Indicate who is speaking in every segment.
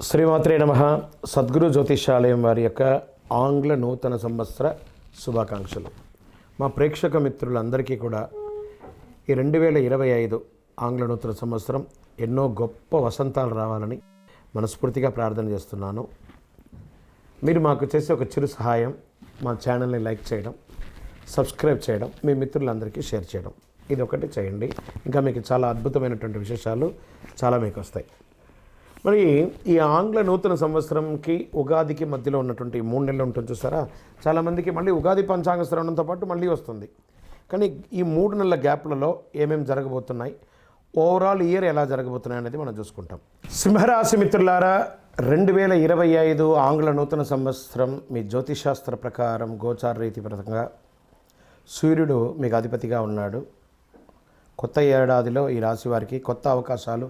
Speaker 1: శ్రీమాత్రే నమః. సద్గురు జ్యోతిషాలయం వారి యొక్క ఆంగ్ల నూతన సంవత్సర శుభాకాంక్షలు. మా ప్రేక్షక మిత్రులందరికీ కూడా ఈ 2025 ఆంగ్ల నూతన సంవత్సరం ఎన్నో గొప్ప వసంతాలు రావాలని మనస్ఫూర్తిగా ప్రార్థన చేస్తున్నాను. మీరు మాకు చేసే ఒక చిరు సహాయం, మా ఛానల్ని లైక్ చేయడం, సబ్స్క్రైబ్ చేయడం, మీ మిత్రులందరికీ షేర్ చేయడం, ఇది ఒకటి చేయండి. ఇంకా మీకు చాలా అద్భుతమైనటువంటి విశేషాలు చాలా మీకు వస్తాయి. మరి ఈ ఆంగ్ల నూతన సంవత్సరంకి ఉగాదికి మధ్యలో ఉన్నటువంటి 3 నెలలు ఉంటుంది చూసారా. చాలామందికి మళ్ళీ ఉగాది పంచాంగ శ్రవణంతో పాటు మళ్ళీ వస్తుంది. కానీ ఈ 3 నెలల గ్యాప్లలో ఏమేమి జరగబోతున్నాయి, ఓవరాల్ ఇయర్ ఎలా జరగబోతున్నాయి అనేది మనం చూసుకుంటాం. సింహరాశి మిత్రులారా, 2025 ఆంగ్ల నూతన సంవత్సరం మీ జ్యోతిషాస్త్ర ప్రకారం గోచార రీతి పరంగా సూర్యుడు మీకు అధిపతిగా ఉన్నాడు. కొత్త ఏడాదిలో ఈ రాశి వారికి కొత్త అవకాశాలు,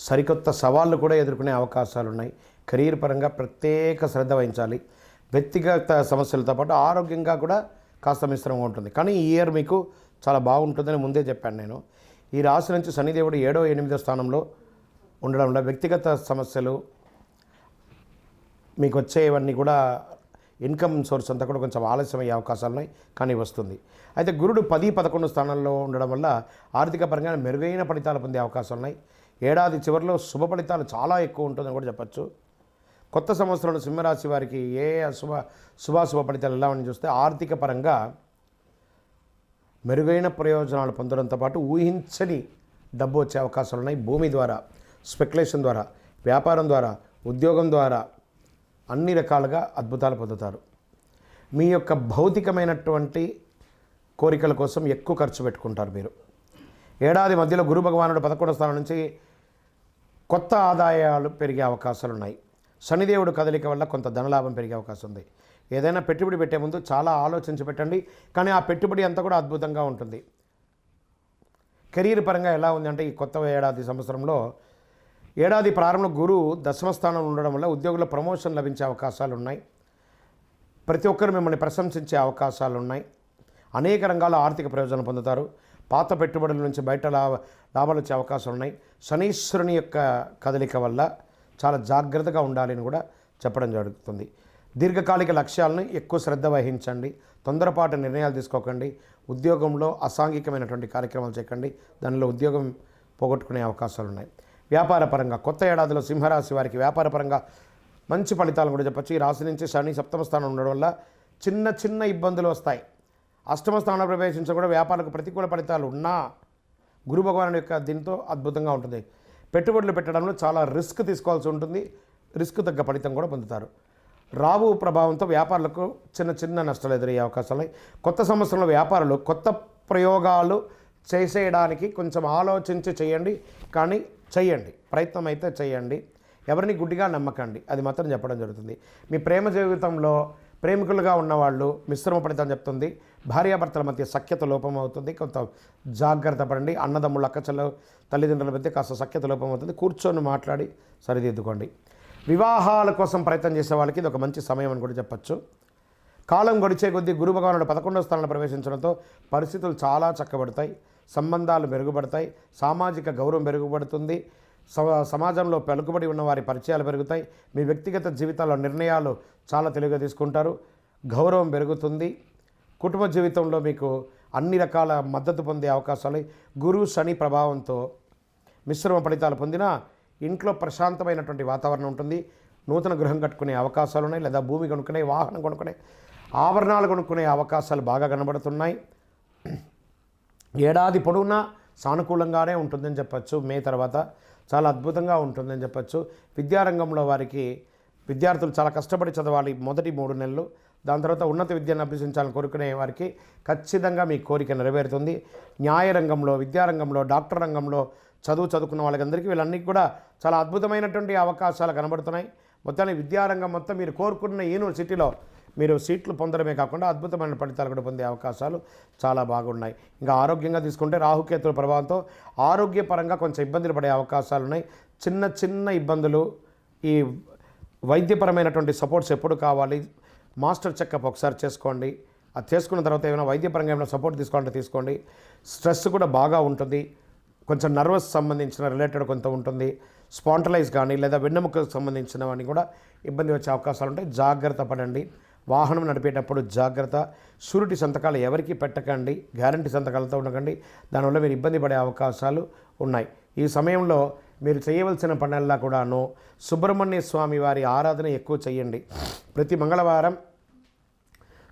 Speaker 1: సరికొత్త సవాళ్ళు కూడా ఎదుర్కొనే అవకాశాలు ఉన్నాయి. కెరీర్ పరంగా ప్రత్యేక శ్రద్ధ వహించాలి. వ్యక్తిగత సమస్యలతో పాటు ఆరోగ్యంగా కూడా కాస్త మిశ్రమంగా ఉంటుంది. కానీ ఈ ఇయర్ మీకు చాలా బాగుంటుందని ముందే చెప్పాను నేను. ఈ రాశి నుంచి శనిదేవుడు 7వ 8వ స్థానంలో ఉండడం వల్ల వ్యక్తిగత సమస్యలు మీకు వచ్చేవన్నీ కూడా ఇన్కమ్ సోర్స్ అంతా కూడా కొంచెం ఆలస్యం అయ్యే అవకాశాలు ఉన్నాయి, కానీ వస్తుంది. అయితే గురుడు 10, 11 స్థానాల్లో ఉండడం వల్ల ఆర్థిక పరంగా మెరుగైన ఫలితాలు పొందే అవకాశాలు ఉన్నాయి. ఏడాది చివరిలో శుభ ఫలితాలు చాలా ఎక్కువ ఉంటుందని కూడా చెప్పచ్చు. కొత్త సంవత్సరంలో సింహరాశి వారికి ఏ శుభాశుభ ఫలితాలు ఎలా అని చూస్తే ఆర్థిక పరంగా మెరుగైన ప్రయోజనాలు పొందడంతో పాటు ఊహించని డబ్బు వచ్చే అవకాశాలు ఉన్నాయి. భూమి ద్వారా, స్పెక్యులేషన్ ద్వారా, వ్యాపారం ద్వారా, ఉద్యోగం ద్వారా అన్ని రకాలుగా అద్భుతాలు పొందుతారు. మీ యొక్క భౌతికమైనటువంటి కోరికల కోసం ఎక్కువ ఖర్చు పెట్టుకుంటారు మీరు. ఏడాది మధ్యలో గురు భగవానుడు 11వ స్థానం నుంచి కొత్త ఆదాయాలు పెరిగే అవకాశాలు ఉన్నాయి. శనిదేవుడు కదలిక వల్ల కొంత ధనలాభం పెరిగే అవకాశం ఉంది. ఏదైనా పెట్టుబడి పెట్టే ముందు చాలా ఆలోచించి పెట్టండి, కానీ ఆ పెట్టుబడి అంతా కూడా అద్భుతంగా ఉంటుంది. కెరీర్ పరంగా ఎలా ఉంది అంటే, ఈ కొత్త ఏడాది సంవత్సరంలో ఏడాది ప్రారంభంలో గురువు 10వ స్థానంలో ఉండడం వల్ల ఉద్యోగుల ప్రమోషన్ లభించే అవకాశాలు ఉన్నాయి. ప్రతి ఒక్కరు మిమ్మల్ని ప్రశంసించే అవకాశాలు ఉన్నాయి. అనేక రంగాల్లో ఆర్థిక ప్రయోజనం పొందుతారు. పాత పెట్టుబడుల నుంచి బయట లాభాలు వచ్చే అవకాశాలు ఉన్నాయి. శనీశ్వరుని యొక్క కదలిక వల్ల చాలా జాగ్రత్తగా ఉండాలని కూడా చెప్పడం జరుగుతుంది. దీర్ఘకాలిక లక్ష్యాలను ఎక్కువ శ్రద్ధ వహించండి. తొందరపాటు నిర్ణయాలు తీసుకోకండి. ఉద్యోగంలో అసాంఘికమైనటువంటి కార్యక్రమాలు చేయకండి. దానిలో ఉద్యోగం పోగొట్టుకునే అవకాశాలు ఉన్నాయి. వ్యాపార పరంగా కొత్త ఏడాదిలో సింహరాశి వారికి వ్యాపార పరంగా మంచి ఫలితాలు కూడా చెప్పచ్చు. ఈ రాశి నుంచి శని 7వ స్థానం ఉండడం వల్ల చిన్న చిన్న ఇబ్బందులు వస్తాయి. 8వ స్థానంలో ప్రవేశించడం కూడా వ్యాపారకు ప్రతికూల ఫలితాలు ఉన్నా గురు భగవానుడి యొక్క దీంతో అద్భుతంగా ఉంటుంది. పెట్టుబడులు పెట్టడంలో చాలా రిస్క్ తీసుకోవాల్సి ఉంటుంది. రిస్క్ తగ్గ ఫలితం కూడా పొందుతారు. రాబు ప్రభావంతో వ్యాపారులకు చిన్న చిన్న నష్టాలు ఎదురయ్యే అవకాశాలు ఉన్నాయి. కొత్త సంవత్సరంలో వ్యాపారులు కొత్త ప్రయోగాలు చేసేయడానికి కొంచెం ఆలోచించి చేయండి, కానీ చేయండి, ప్రయత్నం అయితే చేయండి. ఎవరిని గుడ్డిగా నమ్మకండి, అది మాత్రం చెప్పడం జరుగుతుంది. మీ ప్రేమ జీవితంలో ప్రేమికులుగా ఉన్నవాళ్ళు మిశ్రమ ఫలితం చెప్తుంది. భార్యాభర్తల మధ్య సఖ్యత లోపం అవుతుంది, కొంత జాగ్రత్త పడండి. అన్నదమ్ముళ్ళు, అక్కచెల్ల, తల్లిదండ్రుల మధ్య కాస్త సఖ్యత లోపం అవుతుంది. కూర్చొని మాట్లాడి సరిదిద్దుకోండి. వివాహాల కోసం ప్రయత్నం చేసే వాళ్ళకి ఇది ఒక మంచి సమయం అని కూడా చెప్పచ్చు. కాలం గడిచే కొద్దీ గురు భగవానుడు 11వ స్థానంలో ప్రవేశించడంతో పరిస్థితులు చాలా చక్కబడతాయి. సంబంధాలు మెరుగుపడతాయి. సామాజిక గౌరవం మెరుగుపడుతుంది. సమాజంలో పలుకుబడి ఉన్న వారి పరిచయాలు పెరుగుతాయి. మీ వ్యక్తిగత జీవితాల్లో నిర్ణయాలు చాలా తెలివిగా తీసుకుంటారు. గౌరవం పెరుగుతుంది. కుటుంబ జీవితంలో మీకు అన్ని రకాల మద్దతు పొందే అవకాశాలు. గురు శని ప్రభావంతో మిశ్రమ ఫలితాలు పొందినా ఇంట్లో ప్రశాంతమైనటువంటి వాతావరణం ఉంటుంది. నూతన గృహం కట్టుకునే అవకాశాలు ఉన్నాయి, లేదా భూమి కొనుక్కునే, వాహనం కొనుక్కునే, ఆభరణాలు కొనుక్కునే అవకాశాలు బాగా కనబడుతున్నాయి. ఏడాది పొడవునా సానుకూలంగానే ఉంటుందని చెప్పచ్చు. మే తర్వాత చాలా అద్భుతంగా ఉంటుందని చెప్పచ్చు. విద్యారంగంలో వారికి విద్యార్థులు చాలా కష్టపడి చదవాలి మొదటి 3 నెలలు. దాని తర్వాత ఉన్నత విద్యను అభ్యసించాలని కోరుకునే వారికి ఖచ్చితంగా మీ కోరిక నెరవేరుతుంది. న్యాయ రంగంలో, విద్యారంగంలో, డాక్టర్ రంగంలో చదువుకున్న వాళ్ళందరికీ వీళ్ళన్నీ కూడా చాలా అద్భుతమైనటువంటి అవకాశాలు కనబడుతున్నాయి. మొత్తానికి విద్యారంగం మొత్తం మీరు కోరుకున్న యూనివర్సిటీలో మీరు సీట్లు పొందడమే కాకుండా అద్భుతమైన ఫలితాలు కూడా పొందే అవకాశాలు చాలా బాగున్నాయి. ఇంకా ఆరోగ్యంగా తీసుకుంటే రాహుకేతుల ప్రభావంతో ఆరోగ్యపరంగా కొంచెం ఇబ్బందులు పడే అవకాశాలు ఉన్నాయి. చిన్న చిన్న ఇబ్బందులు. ఈ వైద్యపరమైనటువంటి సపోర్ట్స్ ఎప్పుడు కావాలి, మాస్టర్ చెకప్ ఒకసారి చేసుకోండి. అది చేసుకున్న తర్వాత ఏమైనా వైద్యపరంగా ఏమైనా సపోర్ట్ తీసుకోవాలంటే తీసుకోండి. స్ట్రెస్ కూడా బాగా ఉంటుంది. కొంచెం నర్వస్ సంబంధించిన రిలేటెడ్ కొంత ఉంటుంది. స్పాంటలైజ్ కానీ లేదా వెన్నెముకకు సంబంధించినవన్నీ కూడా ఇబ్బంది వచ్చే అవకాశాలు ఉంటాయి. జాగ్రత్త పడండి. వాహనం నడిపేటప్పుడు జాగ్రత్త. షూరిటీ సంతకాలు ఎవరికి పెట్టకండి. గ్యారంటీ సంతకాలతో ఉండకండి. దానివల్ల మీరు ఇబ్బంది పడే అవకాశాలు ఉన్నాయి. ఈ సమయంలో మీరు చేయవలసిన పనుల్లో కూడాను సుబ్రహ్మణ్య స్వామి వారి ఆరాధన ఎక్కువ చేయండి. ప్రతి మంగళవారం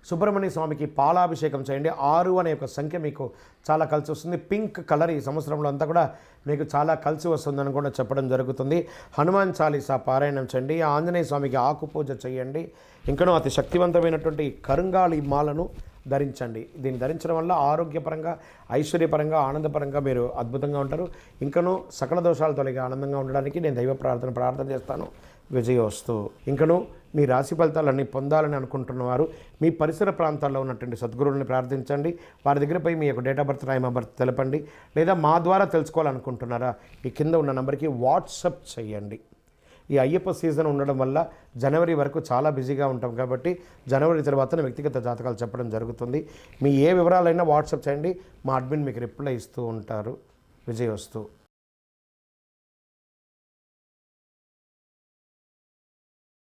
Speaker 1: సుబ్రహ్మణ్య స్వామికి పాలాభిషేకం చేయండి. 6 అనే ఒక సంఖ్య మీకు చాలా కలిసి వస్తుంది. పింక్ కలర్ ఈ సంవత్సరంలో అంతా కూడా మీకు చాలా కలిసి వస్తుందని కూడా చెప్పడం జరుగుతుంది. హనుమాన్ చాలీసా పారాయణం చేయండి. ఆంజనేయ స్వామికి ఆకు పూజ చేయండి. ఇంకనూ అతి శక్తివంతమైనటువంటి కరుంగాళి మాలను ధరించండి. దీన్ని ధరించడం వల్ల ఆరోగ్యపరంగా, ఐశ్వర్యపరంగా, ఆనందపరంగా మీరు అద్భుతంగా ఉంటారు. ఇంకనూ సకల దోషాలు తొలగి ఆనందంగా ఉండడానికి నేను దైవ ప్రార్థన చేస్తాను. విజయోస్తు. ఇంకనూ మీ రాశి ఫలితాలన్నీ పొందాలని అనుకుంటున్నవారు మీ పరిసర ప్రాంతాల్లో ఉన్నటువంటి సద్గురువుని ప్రార్థించండి. వారి దగ్గర పోయి మీ యొక్క date of birth, time of birth తెలపండి. లేదా మా ద్వారా తెలుసుకోవాలనుకుంటున్నారా, ఈ కింద ఉన్న నెంబర్కి వాట్సప్ చేయండి. ఈ అయ్యప్ప సీజన్ ఉండడం వల్ల జనవరి వరకు చాలా బిజీగా ఉంటాం కాబట్టి జనవరి తర్వాత వ్యక్తిగత జాతకాలు చెప్పడం జరుగుతుంది. మీ ఏ వివరాలైనా వాట్సాప్ చేయండి. మా అడ్మిన్ మీకు రిప్లై ఇస్తూ ఉంటారు. విజయోస్తు.